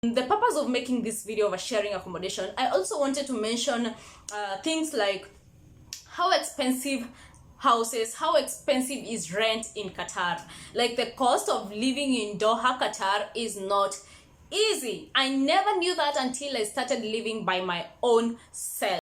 The purpose of making this video of a sharing accommodation, I also wanted to mention things like how expensive houses, how expensive is rent in Qatar. Like the cost of living in Doha, Qatar is not easy. I never knew that until I started living by my own self.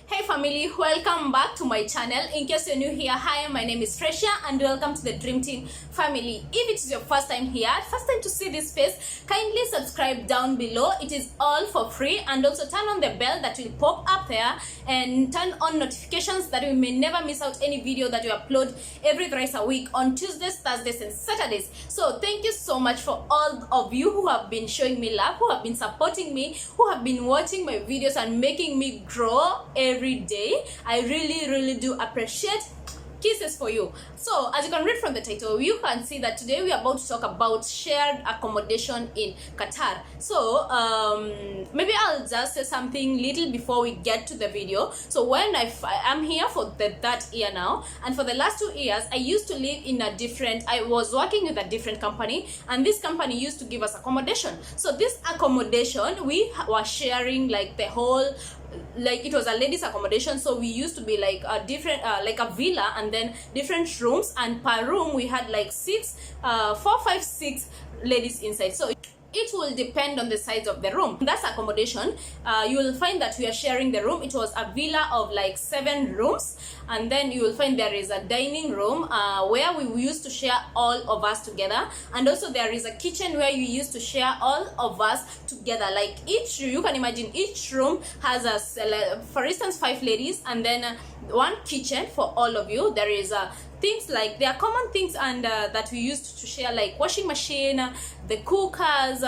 Hey family, welcome back to my channel. In case you're new here, hi, my name is Fresha and welcome to the Dream Team family. If it is your first time here, first time to see this face, kindly subscribe down below. It is all for free, and also turn on the bell that will pop up there and turn on notifications that you may never miss out any video that you upload every thrice a week on Tuesdays, Thursdays and Saturdays. So thank you so much for all of you who have been showing me love, who have been supporting me, who have been watching my videos and making me grow every day. I really do appreciate. Kisses for you. So as you can read from the title, you can see that today we are about to talk about shared accommodation in Qatar. So maybe I'll just say something little before we get to the video. So when I'm here for the third year now, and for the last 2 years I used to live in I was working with a different company, and this company used to give us accommodation. So this accommodation, we were sharing like the whole, like it was a ladies accommodation, so we used to be like a different like a villa, and then different rooms, and per room we had like 4, 5, 6 ladies inside. So it will depend on the size of the room. That's accommodation. You will find that we are sharing the room. It was a villa of like 7 rooms, and then you will find there is a dining room where we used to share all of us together, and also there is a kitchen where you used to share all of us together. Like each, you can imagine each room has for instance 5 ladies, and then one kitchen for all of you. There is things like, there are common things and that we used to share, like washing machine, the cookers,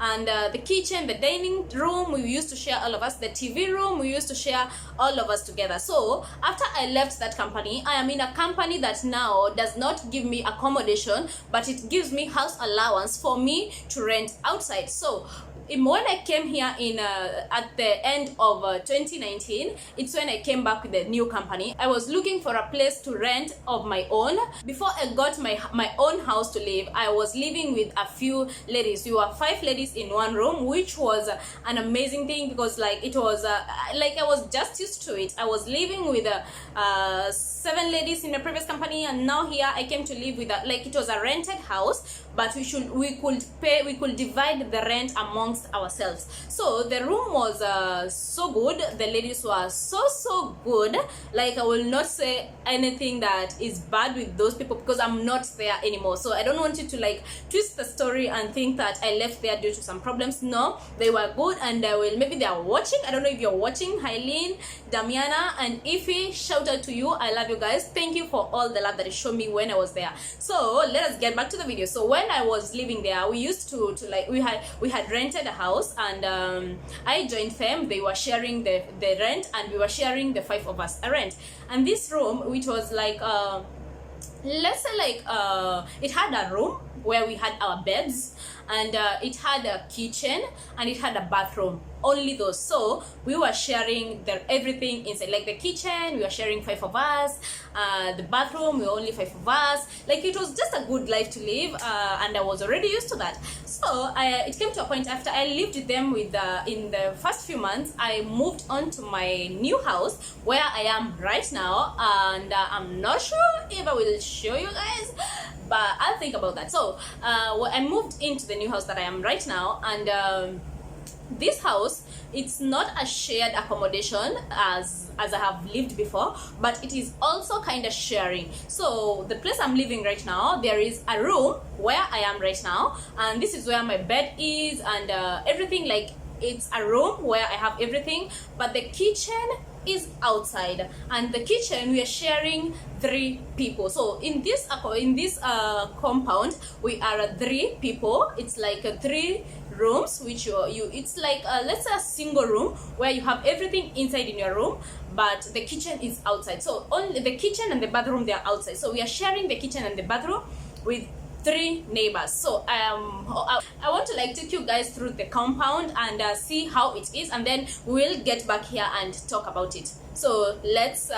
and the kitchen, the dining room we used to share all of us, the TV room we used to share all of us together. So after I left that company, I am in a company that now does not give me accommodation, but it gives me house allowance for me to rent outside. So when I came here in at the end of 2019, it's when I came back with the new company. I was looking for a place to rent of my own. Before I got my own house to live, I was living with a few ladies. We were 5 ladies in one room, which was an amazing thing, because like it was like I was just used to it. I was living with 7 ladies in the previous company, and now here I came to live with like it was a rented house, but we could divide the rent amongst ourselves. So the room was so good. The ladies were so good. Like I will not say anything that is bad with those people, because I'm not there anymore. So I don't want you to like twist the story and think that I left there due to some problems. No, they were good, and maybe they are watching. I don't know if you're watching. Hylene, Damiana and Ify, shout out to you. I love you guys. Thank you for all the love that you showed me when I was there. So let us get back to the video. So when I was living there, we used to like we had rented a house, and I joined them. They were sharing the rent, and we were sharing, the 5 of us, a rent. And this room, which was like let's say like it had a room where we had our beds, and it had a kitchen, and it had a bathroom. Only those. So we were sharing everything inside, like the kitchen we were sharing 5 of us, the bathroom we were only 5 of us. Like it was just a good life to live, and I was already used to that. So it came to a point after I lived with them in the first few months, I moved on to my new house where I am right now, and I'm not sure if I will show you guys, but I'll think about that. So I moved into the new house that I am right now, and this house, it's not a shared accommodation as I have lived before, but it is also kind of sharing. So the place I'm living right now, there is a room where I am right now, and this is where my bed is, and everything. Like it's a room where I have everything, but the kitchen is outside, and the kitchen we are sharing 3 people. So in this compound we are 3 people. It's like 3 rooms, which it's like let's say a single room where you have everything inside in your room, but the kitchen is outside. So only the kitchen and the bathroom, they are outside. So we are sharing the kitchen and the bathroom with 3 neighbors. So I want to like take you guys through the compound and see how it is, and then we'll get back here and talk about it. So let's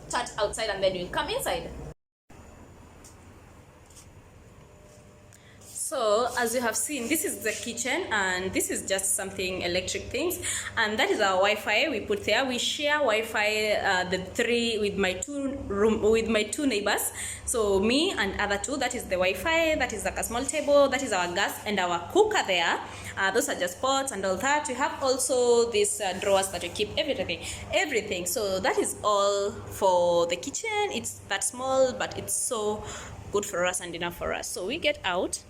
start outside and then we'll come inside. So as you have seen, this is the kitchen and this is just something electric things, and that is our Wi-Fi we put there. We share Wi-Fi the 3 with my 2 neighbors. So me and other 2, that is the Wi-Fi, that is like a small table, that is our gas and our cooker there. Those are just pots and all that. We have also these drawers that we keep everything. So that is all for the kitchen. It's that small, but it's so good for us and enough for us. So we get out.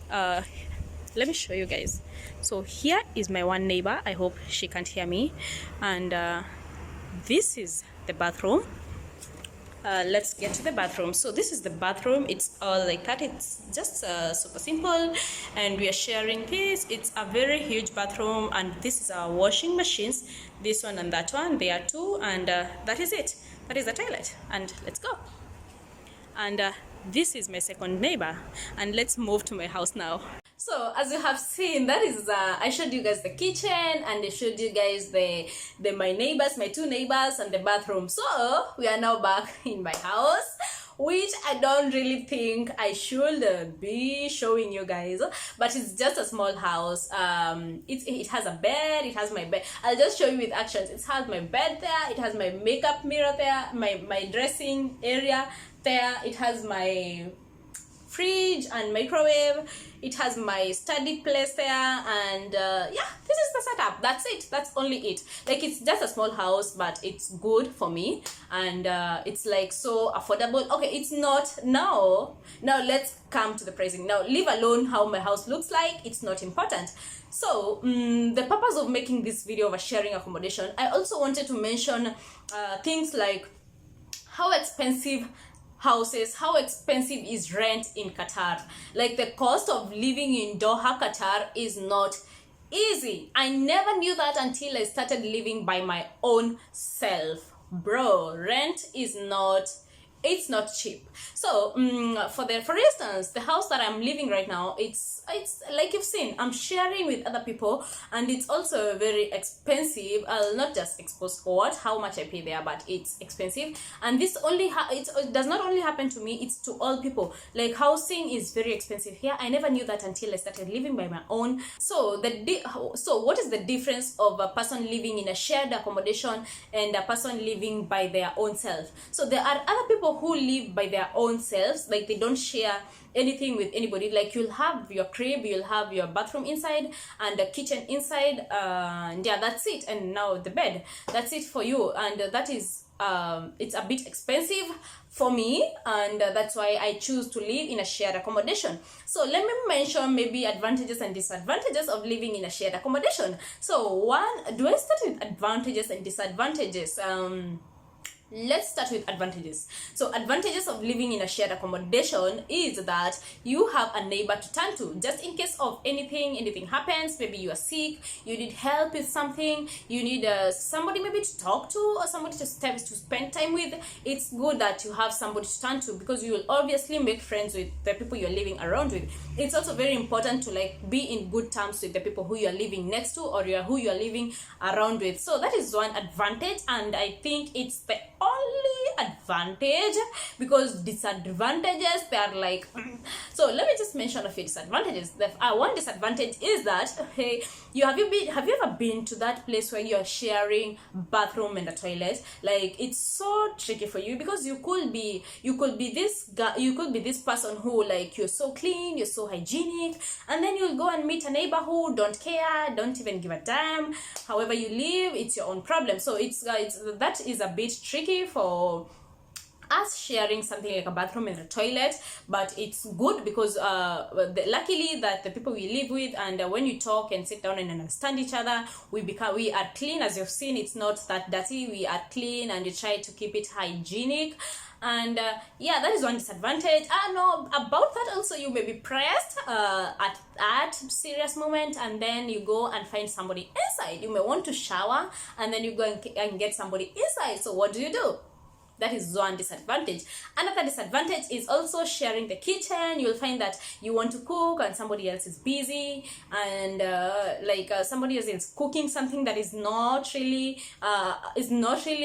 Let me show you guys. So here is my one neighbor. I hope she can't hear me. And this is the bathroom. Let's get to the bathroom. So this is the bathroom. It's all like that. It's just super simple, and we are sharing this. It's a very huge bathroom, and this is our washing machines, this one and that one. They are 2, and that is it. That is the toilet, and let's go. And this is my second neighbor, and let's move to my house now. So as you have seen, that is I showed you guys the kitchen, and I showed you guys my neighbors, my 2 neighbors, and the bathroom. So we are now back in my house, which I don't really think I should be showing you guys, but it's just a small house. It has a bed. It has my bed. I'll just show you with actions. It has my bed there. It has my makeup mirror there, my dressing area there. It has my fridge and microwave. It has my study place there, and yeah, this is the setup. That's it. That's only it. Like, it's just a small house, but it's good for me, and it's like so affordable. Okay, it's not now let's come to the pricing. Now, leave alone how my house looks like, it's not important. So the purpose of making this video of a sharing accommodation, I also wanted to mention things like how expensive houses, how expensive is rent in Qatar. Like, the cost of living in Doha, Qatar is not easy. I never knew that until I started living by my own self. Bro, rent is not, it's not cheap. So for instance, the house that I'm living right now, it's like you've seen, I'm sharing with other people, and it's also very expensive. I'll not just expose how much I pay there, but it's expensive. And this only it does not only happen to me, it's to all people. Like, housing is very expensive here. I never knew that until I started living by my own. So what is the difference of a person living in a shared accommodation and a person living by their own self? So there are other people who live by their own selves, like they don't share anything with anybody. Like, you'll have your crib, you'll have your bathroom inside and the kitchen inside, and yeah, that's it. And now the bed, that's it for you. And that is it's a bit expensive for me, and that's why I choose to live in a shared accommodation. So let me mention maybe advantages and disadvantages of living in a shared accommodation. So do I start with advantages and disadvantages? Let's start with advantages. So advantages of living in a shared accommodation is that you have a neighbor to turn to just in case of anything happens. Maybe you are sick, you need help with something, you need somebody maybe to talk to, or somebody to spend time with. It's good that you have somebody to turn to, because you will obviously make friends with the people you're living around with. It's also very important to like be in good terms with the people who you're living next to, or who you're living around with. So that is one advantage, and I think it's the only advantage, because disadvantages, they are like so let me just mention a few disadvantages. One disadvantage is that, hey, have you ever been to that place where you're sharing bathroom and a toilet? Like, it's so tricky for you, because you could be this person who, like, you're so clean, you're so hygienic, and then you'll go and meet a neighbor who don't care, don't even give a damn. However you live, it's your own problem. So that is a bit tricky for us sharing something like a bathroom and a toilet. But it's good because luckily that the people we live with, and when you talk and sit down and understand each other, we are clean. As you've seen, it's not that dirty. We are clean, and you try to keep it hygienic. And yeah, that is one disadvantage. No, about that also, you may be pressed at that serious moment, and then you go and find somebody inside. You may want to shower, and then you go and get somebody inside. So what do? That is one disadvantage. Another disadvantage is also sharing the kitchen. You'll find that you want to cook and somebody else is busy, and somebody else is cooking something that is not really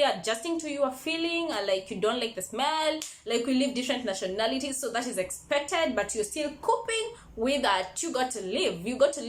adjusting to your feeling, like you don't like the smell. Like, we live different nationalities, so that is expected, but you're still coping with that. You got to live, you got to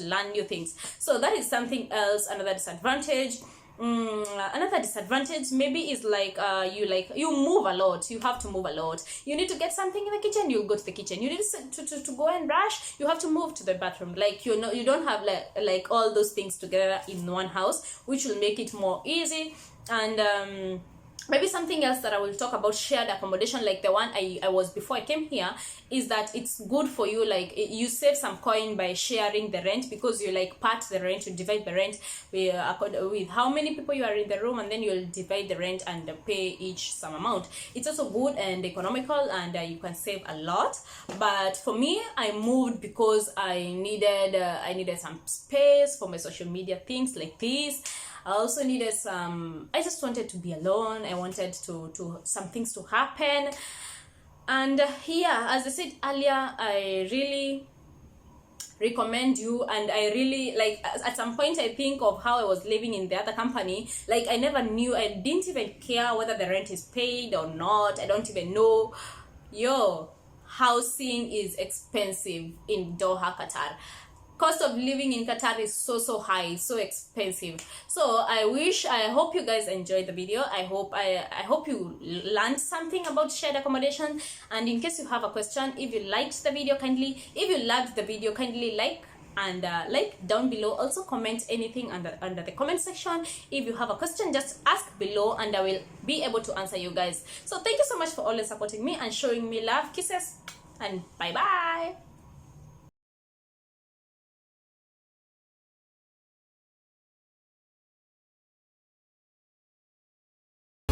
learn new things. So that is something else, another disadvantage. Another disadvantage maybe is you move a lot. You have to move a lot. You need to get something in the kitchen, you'll go to the kitchen. You need to go and brush, you have to move to the bathroom. Like, you don't have like all those things together in one house, which will make it more easy. And maybe something else that I will talk about, shared accommodation, like the one I was before I came here, is that it's good for you. Like, you save some coin by sharing the rent, because you like part the rent, you divide the rent with how many people you are in the room, and then you'll divide the rent and pay each some amount. It's also good and economical, and you can save a lot. But for me, I moved because I needed some space for my social media things like this. I also needed I just wanted to be alone. I wanted to some things to happen. And yeah, as I said earlier, I really recommend you. And I really, like, at some point I think of how I was living in the other company. Like, I never knew, I didn't even care whether the rent is paid or not. I don't even know. Housing is expensive in Doha, Qatar. Cost of living in Qatar is so high, so expensive. So I hope you guys enjoyed the video. I hope you learned something about shared accommodation. And in case you have a question, if you liked the video, if you loved the video, kindly like, and like down below. Also comment anything under the comment section. If you have a question, just ask below and I will be able to answer you guys. So thank you so much for always supporting me and showing me love. Kisses and bye bye.